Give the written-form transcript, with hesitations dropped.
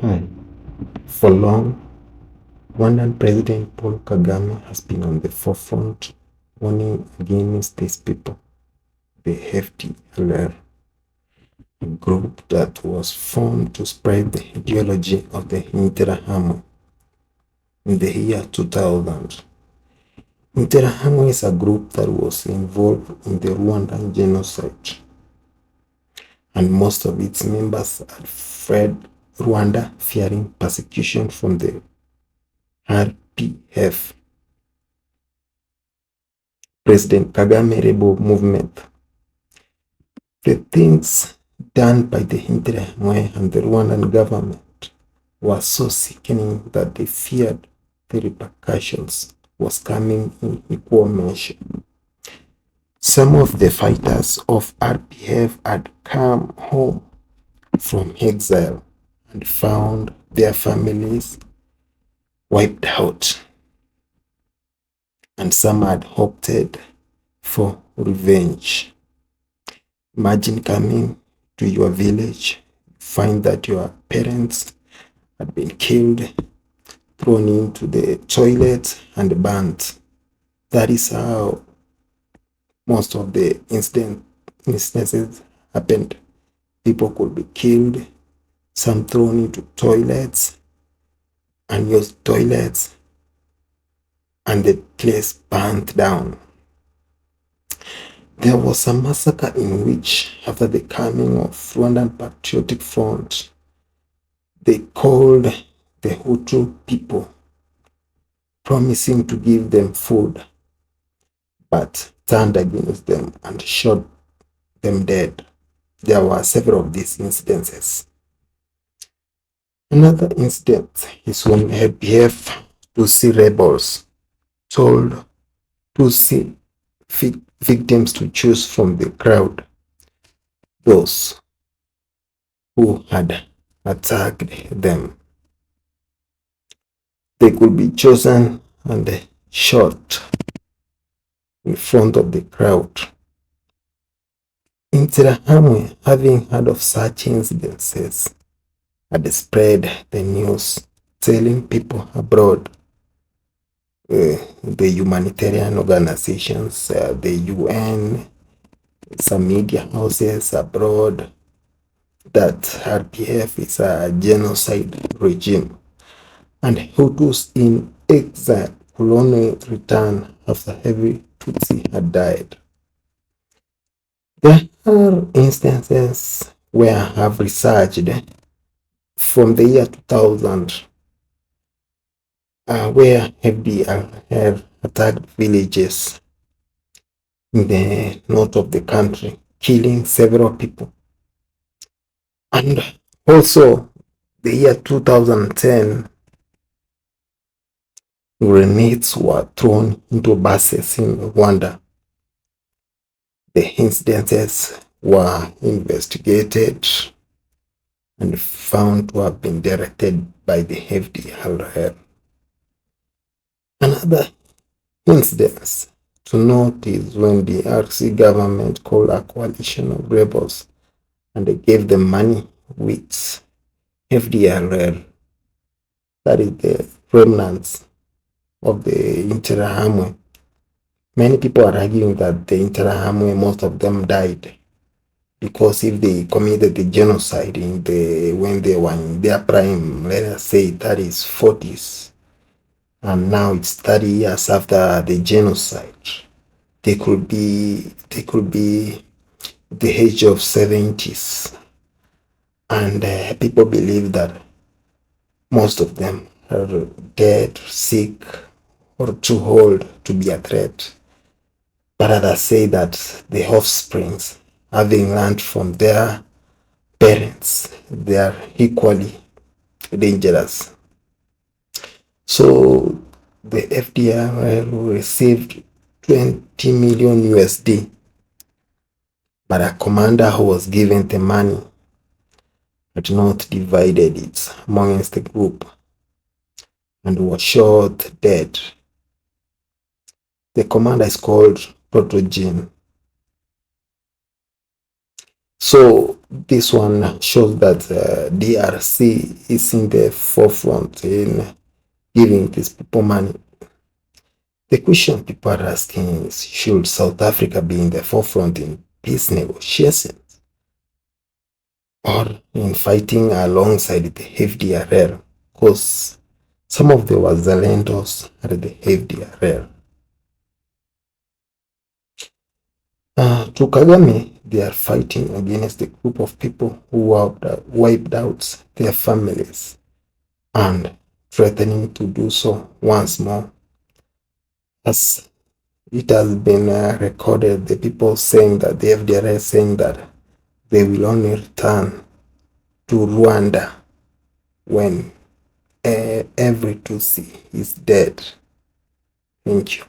Hi. For long, Rwandan President Paul Kagame has been on the forefront warning against these people, the FDLR, a group that was formed to spread the ideology of the Interahamwe in the year 2000. Interahamwe is a group that was involved in the Rwandan genocide, and most of its members had fled Rwanda fearing persecution from the RPF, President Kagame rebel movement. The things done by the Interahamwe and the Rwandan government were so sickening that they feared the repercussions was coming in equal measure. Some of the fighters of RPF had come home from exile and found their families wiped out, and some had opted for revenge. Imagine coming to your village, find that your parents had been killed, thrown into the toilet, and burnt. That is how most of the instances happened. People could be killed, some thrown into toilets, unused toilets, and the place burnt down. There was a massacre in which, after the coming of Rwandan Patriotic Front, they called the Hutu people, promising to give them food, but turned against them and shot them dead. There were several of these incidences. Another incident is when APF Tutsi rebels told Tutsi victims to choose from the crowd those who had attacked them. They could be chosen and shot in front of the crowd. Interahamwe, having heard of such incidences, had spread the news, telling people abroad, the humanitarian organizations, the UN, some media houses abroad, that RPF is a genocide regime, and Hutus in exile will only return after every Tutsi had died. There are instances where I have researched from the year 2000 where FDR have attacked villages in the north of the country, killing several people. And also, the year 2010, grenades were thrown into buses in Rwanda. The incidences were investigated and found to have been directed by the FDLR. Another incident to note is when the RC government called a coalition of rebels and they gave them money with FDLR, that is the remnants of the Interahamwe. Many people are arguing that the Interahamwe, most of them died because if they committed the genocide when they were in their prime, let us say that is 40s, and now it's 30 years after the genocide, they could be the age of 70s, and people believe that most of them are dead, sick, or too old to be a threat. But others say that the offsprings, having learned from their parents, they are equally dangerous. So the FDR received 20 million USD, but a commander who was given the money had not divided it amongst the group and was shot dead. The commander is called Protogen. So this one shows that DRC is in the forefront in giving these people money. The question people are asking is, should South Africa be in the forefront in peace negotiations or in fighting alongside the FDRL? Because some of the Wazalendos are the FDRL. To Kagame, they are fighting against a group of people who wiped out their families and threatening to do so once more. As it has been recorded, the people saying that the FDRL saying that they will only return to Rwanda when every Tutsi is dead. Thank you.